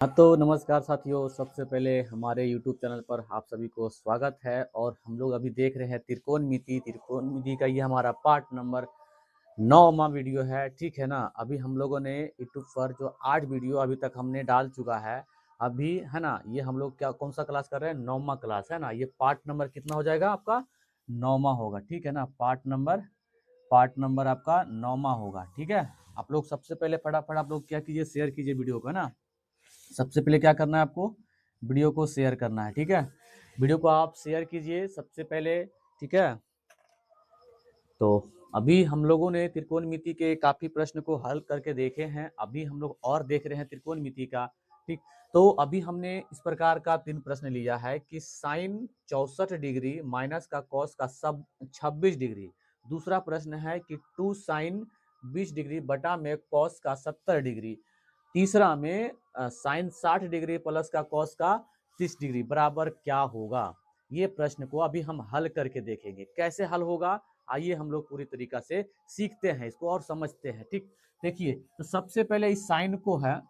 हाँ तो नमस्कार साथियों, सबसे पहले हमारे YouTube चैनल पर आप सभी को स्वागत है। और हम लोग अभी देख रहे हैं त्रिकोणमिति का ये हमारा पार्ट नंबर 9वां वीडियो है। ठीक है ना। अभी हम लोगों ने YouTube पर जो 8 वीडियो अभी तक हमने डाल चुका है अभी, है ना। ये हम लोग क्या कौन सा क्लास कर रहे हैं? 9वां क्लास है ना। ये पार्ट नंबर कितना हो जाएगा आपका? 9वां होगा। ठीक है ना। पार्ट नंबर आपका 9वां होगा। ठीक है। आप लोग सबसे पहले फटाफट आप लोग क्या कीजिए, शेयर कीजिए वीडियो को ना। सबसे पहले क्या करना है आपको? वीडियो को शेयर करना है। ठीक है। वीडियो को आप शेयर कीजिए सबसे पहले। ठीक है। तो अभी हम लोगों ने त्रिकोणमिति के काफी प्रश्न को हल करके देखे हैं। अभी हम लोग और देख रहे हैं त्रिकोणमिति का। ठीक। तो अभी हमने इस प्रकार का 3 प्रश्न लिया है कि साइन 64 डिग्री माइनस का कॉस का सब 26 डिग्री। दूसरा प्रश्न है कि 2 साइन 20 डिग्री बटा में कॉस का 70 डिग्री। तीसरा में साइन 60 डिग्री प्लस का कॉस का 30 डिग्री बराबर क्या होगा। ये प्रश्न को अभी हम हल करके देखेंगे कैसे हल होगा। आइए हम लोग पूरी तरीका से सीखते हैं इसको और समझते हैं। ठीक। देखिए, तो सबसे पहले इस साइन को है,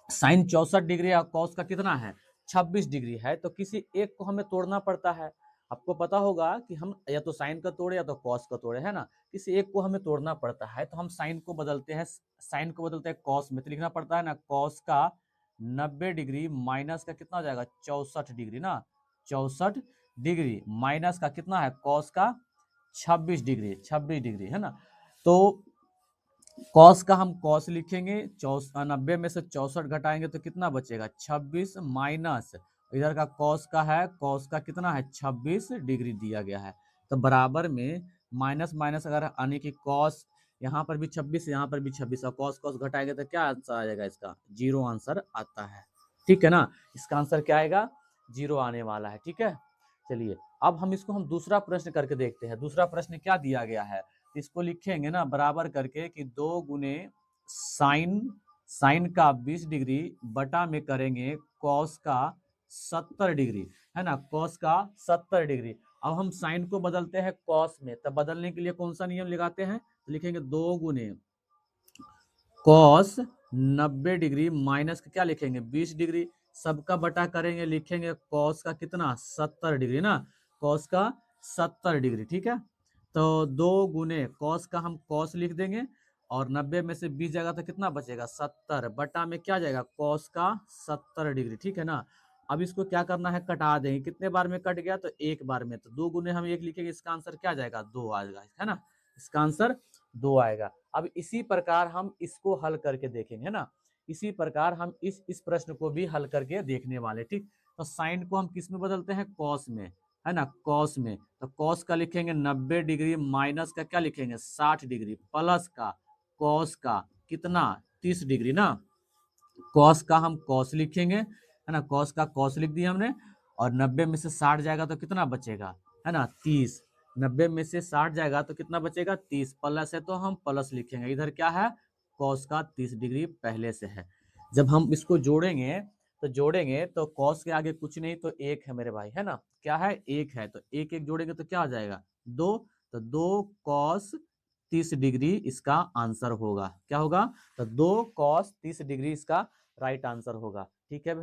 साइन 64 डिग्री और कॉस का कितना है? 26 डिग्री है। तो किसी एक को हमें तोड़ना पड़ता है। आपको पता होगा कि हम या तो साइन का तोड़े या तो कॉस का तोड़े, है ना। किसी एक को हमें तोड़ना पड़ता है तो हम साइन को बदलते हैं, कॉस में। तो लिखना पड़ता है ना, कॉस का 90 डिग्री माइनस का कितना हो जाएगा? 64 डिग्री ना। 64 डिग्री माइनस का कितना है? कॉस का 26 डिग्री है ना। तो कॉस का हम कॉस लिखेंगे, 90 में से 64 घटाएंगे तो कितना बचेगा? 26 माइनस इधर का कॉस का है, कॉस का कितना है? 26 डिग्री दिया गया है। तो बराबर में माइनस माइनस अगर आने की कॉस, यहाँ पर भी 26 यहाँ पर भी 26 और कॉस कॉस घटाएंगे तो क्या आंसर आ जाएगा इसका? 0 आंसर आता है। ठीक है ना। इसका आंसर क्या आएगा? 0 आने वाला है। ठीक है। चलिए अब हम दूसरा प्रश्न करके देखते हैं। दूसरा प्रश्न क्या दिया गया है? इसको लिखेंगे ना बराबर करके कि 2 गुने साइन साइन का 20 डिग्री बटा में करेंगे कॉस का 70 डिग्री, है ना। कॉस का 70 डिग्री। अब हम साइन को बदलते हैं कॉस में। तब बदलने के लिए कौन सा नियम लगाते हैं? तो लिखेंगे 2 गुने कॉस 90 डिग्री माइनस का क्या लिखेंगे? 20 डिग्री। सबका बटा करेंगे, लिखेंगे कॉस का कितना? 70 डिग्री ना। कॉस का 70 डिग्री। ठीक है। तो 2 गुने कॉस का हम कॉस लिख देंगे और 90 में से 20 जाएगा तो कितना बचेगा? 70 बटा में क्या जाएगा? कॉस का 70 डिग्री। ठीक है ना। अब इसको क्या करना है? कटा देंगे। कितने बार में कट गया? तो एक बार में। तो 2 गुने हम 1 लिखेंगे, इसका आंसर क्या जाएगा? 2 आएगा, है ना। इसका आंसर 2 आएगा। अब इसी प्रकार हम इसको हल करके देखेंगे ना। इसी प्रकार हम इस प्रश्न को भी हल करके देखने वाले। ठीक। तो साइन को हम किस में बदलते हैं? कॉस में, है ना। कॉस में। तो कॉस का लिखेंगे 90 डिग्री माइनस का क्या लिखेंगे? 60 डिग्री प्लस का कॉस का कितना? 30 डिग्री ना। कॉस का हम कॉस लिखेंगे, है ना। कॉस का कॉस लिख दिया हमने। और 90 में से 60 जाएगा तो कितना बचेगा? है ना, 30। 90 में से 60 जाएगा तो कितना बचेगा? 30। प्लस है तो हम प्लस लिखेंगे। इधर क्या है? कॉस का 30 डिग्री पहले से है। जब हम इसको जोड़ेंगे तो कॉस के आगे कुछ नहीं तो एक है मेरे भाई, है ना। क्या है? एक है। तो एक एक जोड़ेंगे तो क्या आ जाएगा? 2। तो 2 कॉस 30 डिग्री इसका आंसर होगा। क्या होगा? तो 2 कॉस 30 डिग्री इसका राइट आंसर होगा। ठीक है।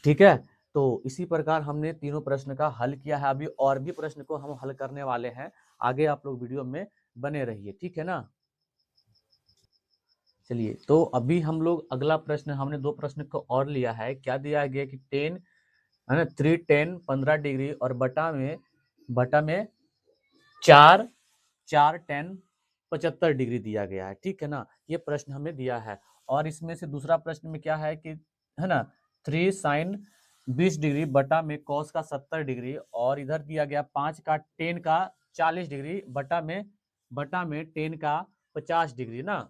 ठीक है। तो इसी प्रकार हमने तीनों प्रश्न का हल किया है। अभी और भी प्रश्न को हम हल करने वाले हैं। आगे आप लोग वीडियो में बने रहिए। ठीक है ना। चलिए, तो अभी हम लोग अगला प्रश्न, हमने 2 प्रश्न को और लिया है। क्या दिया गया कि 10, है ना, 3 10 15 डिग्री और बटा में 4 4 10 75 डिग्री दिया गया है। ठीक है ना। ये प्रश्न हमें दिया है। और इसमें से दूसरा प्रश्न में क्या है कि, है ना, 3 साइन 20 डिग्री बटा में कॉस का 70 डिग्री और इधर दिया गया 5 का 10 का 40 डिग्री बटा में 10 का 50 डिग्री ना।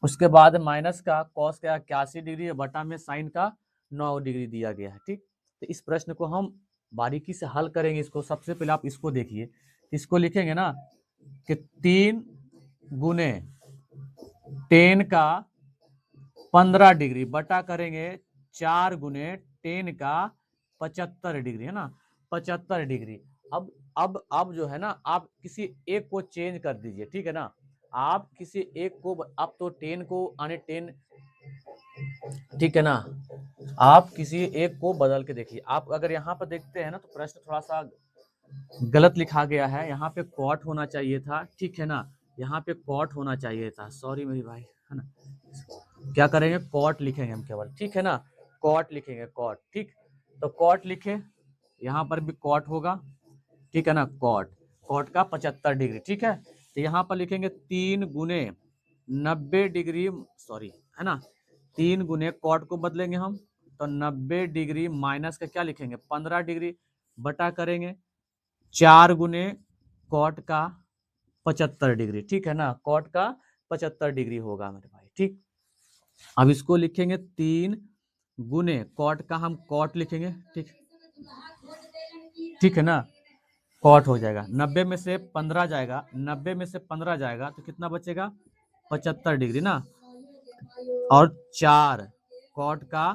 उसके बाद माइनस का कॉस का 81 डिग्री बटा में साइन का 9 डिग्री दिया गया है। ठीक। तो इस प्रश्न को हम बारीकी से हल करेंगे। इसको सबसे पहले आप इसको देखिए। इसको लिखेंगे ना कि 3 गुने 10 का 15 डिग्री बटा करेंगे 4 गुने 10 का 75 डिग्री, है ना। 75 डिग्री। अब जो है ना, आप किसी एक को चेंज कर दीजिए। ठीक है ना। आप किसी एक को, आप तो 10 को आने 10 ठीक है ना। आप किसी एक को बदल के देखिए। आप अगर यहाँ पर देखते हैं ना तो प्रश्न थोड़ा सा गलत लिखा गया है। यहाँ पे कॉट होना चाहिए था, ठीक है ना। यहाँ पे कॉट होना चाहिए था, सॉरी मेरी भाई, है ना। क्या करेंगे, कॉट लिखेंगे हम केवल, ठीक है ना। कॉट लिखेंगे, कॉट, ठीक। तो कॉट लिखे, यहाँ पर भी कॉट होगा, ठीक है ना। कॉट, कॉट का 75 डिग्री, ठीक है। तो यहाँ पर लिखेंगे 3 गुने 90 डिग्री, सॉरी, है ना। 3 गुने कॉट को बदलेंगे हम, तो 90 डिग्री माइनस का क्या लिखेंगे, 15 डिग्री, बटा करेंगे 4 गुने कॉट का 75 डिग्री, ठीक है ना। कॉट का 75 डिग्री होगा मेरे भाई, ठीक। अब इसको लिखेंगे 3 गुने कॉट का, हम कॉट लिखेंगे, ठीक, ठीक है ना। कॉट हो जाएगा, 90 में से 15 जाएगा, 90 में से 15 जाएगा तो कितना बचेगा, 75 डिग्री ना। और 4 कॉट का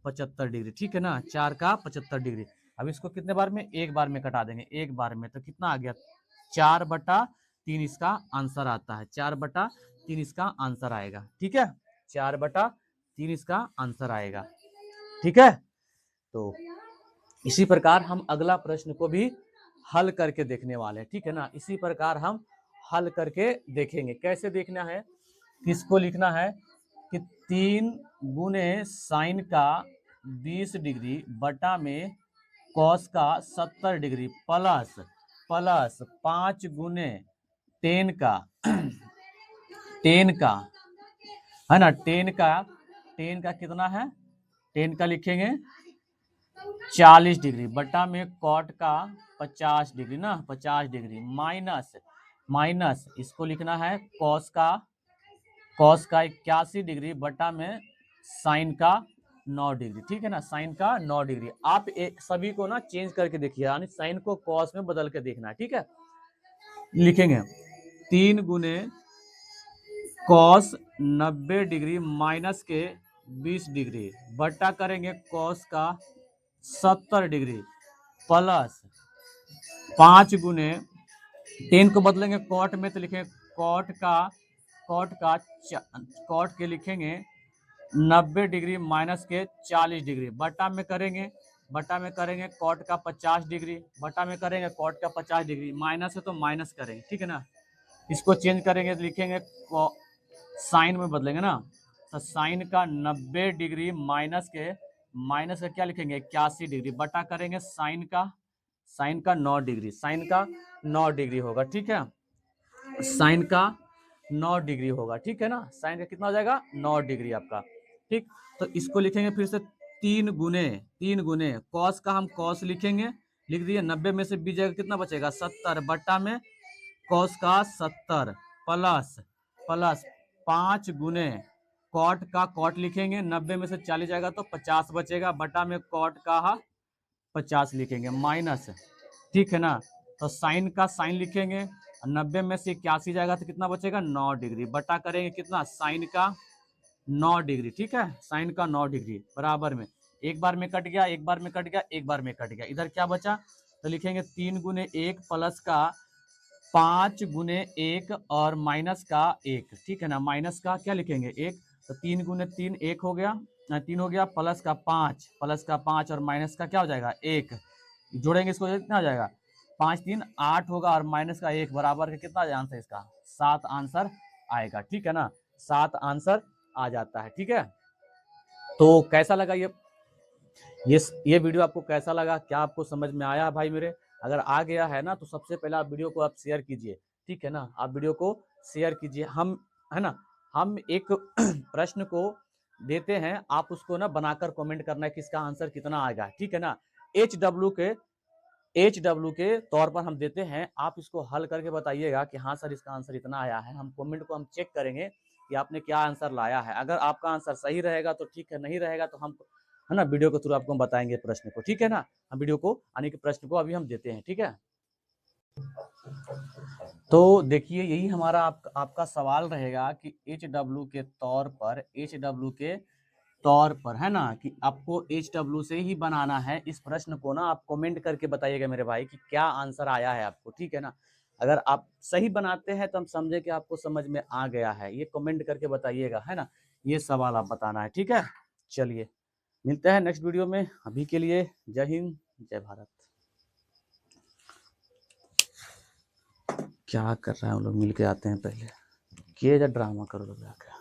75 डिग्री, ठीक है ना। 4 का 75 डिग्री। अब इसको कितने बार में, एक बार में कटा देंगे, एक बार में, तो कितना आ गया, 4/3 इसका आंसर आता है। 4/3 इसका आंसर आएगा, ठीक है। 4/3 इसका आंसर आएगा, ठीक है। तो इसी प्रकार हम अगला प्रश्न को भी हल करके देखने वाले हैं, ठीक है ना। इसी प्रकार हम हल करके देखेंगे। कैसे देखना है, किसको लिखना है कि 3 गुने साइन का 20 डिग्री बटा में कॉस का 70 डिग्री प्लस 5 गुने टेन का टेन का, है ना। टेन का कितना है, टेन का लिखेंगे 40 डिग्री बटा में कॉट का 50 डिग्री ना, 50 डिग्री माइनस इसको लिखना है कॉस का 81 डिग्री बटा में साइन का 9 डिग्री, ठीक है ना। साइन का 9 डिग्री। आप सभी को ना चेंज करके देखिए, यानी साइन को कॉस में बदल के देखना है, ठीक है। लिखेंगे 3 गुने कॉस 90 डिग्री माइनस के 20 डिग्री बटा करेंगे कॉस का 70 डिग्री प्लस 5 गुने 10 को बदलेंगे कॉट में, तो लिखेंगे कॉट के लिखेंगे 90 डिग्री माइनस के 40 डिग्री बटा में करेंगे कॉट का 50 डिग्री बटा में करेंगे कॉट का 50 डिग्री, माइनस है तो माइनस करेंगे, ठीक है ना। इसको चेंज करेंगे तो लिखेंगे साइन में बदलेंगे ना, तो साइन का 90 डिग्री माइनस का क्या लिखेंगे 81 डिग्री बटा करेंगे साइन का 9 डिग्री, साइन का 9 डिग्री होगा, ठीक है। साइन का 9 डिग्री होगा, ठीक है ना। साइन का कितना हो जाएगा, 9 डिग्री आपका, ठीक। तो इसको लिखेंगे फिर से 3 गुने कॉस का, हम कॉस लिखेंगे, लिख दिए, 90 में से 20 जाएगा, कितना बचेगा 70 बटा में कॉस का 70 प्लस 5 गुने कॉट का कॉट लिखेंगे, 90 में से 40 जाएगा तो 50 बचेगा बटा में कॉट का 50 लिखेंगे माइनस, ठीक है ना। तो साइन का साइन लिखेंगे, 90 में से 81 जाएगा तो कितना बचेगा 9 डिग्री बटा करेंगे कितना साइन का 9 डिग्री, ठीक है। साइन का 9 डिग्री बराबर में, एक बार में कट गया, एक बार में कट गया, एक बार में कट गया, इधर क्या बचा, तो लिखेंगे 3 गुने 1 प्लस का 5 गुने 1 और माइनस का 1, ठीक है ना। माइनस का क्या लिखेंगे 1, तो 3 गुने 3 1 हो गया, 3 हो गया, प्लस का 5 और माइनस का क्या हो जाएगा 1, जोड़ेंगे इसको कितना हो जाएगा 5 3 8 होगा और माइनस का 1 बराबर का कितना आंसर इसका 7 आंसर आएगा, ठीक है ना। 7 आंसर आ जाता है, ठीक है। तो कैसा लगा ये वीडियो, आपको कैसा लगा, क्या आपको समझ में आया भाई मेरे। अगर आ गया है ना तो सबसे पहले आप वीडियो को आप शेयर कीजिए, ठीक है ना। आप वीडियो को शेयर कीजिए, हम, है ना, हम एक प्रश्न को देते हैं, आप उसको ना बनाकर कमेंट करना है कि इसका आंसर कितना आएगा, ठीक है ना। एच डब्ल्यू के तौर पर हम देते हैं, आप इसको हल करके बताइएगा कि हाँ सर इसका आंसर इतना आया है। हम कमेंट को हम चेक करेंगे कि आपने क्या आंसर लाया है। अगर आपका आंसर सही रहेगा तो ठीक है, नहीं रहेगा तो हम, है ना, वीडियो के थ्रू आपको हम बताएंगे प्रश्न को, ठीक है ना। हम वीडियो को यानी कि प्रश्न को अभी हम देते हैं, ठीक है। तो देखिए यही हमारा आपका सवाल रहेगा कि एच डब्ल्यू के तौर पर, है ना, कि आपको एच से ही बनाना है इस प्रश्न को ना। आप कमेंट करके बताइएगा मेरे भाई कि क्या आंसर आया है आपको, ठीक है ना। अगर आप सही बनाते हैं तो हम समझे कि आपको समझ में आ गया है, ये कमेंट करके बताइएगा, है ना। ये सवाल आप बताना है, ठीक है। चलिए मिलते हैं नेक्स्ट वीडियो में, अभी के लिए जय हिंद जय भारत। क्या कर रहे हैं हम लोग, मिल के आते हैं पहले, ये जो ड्रामा करो लोग आके।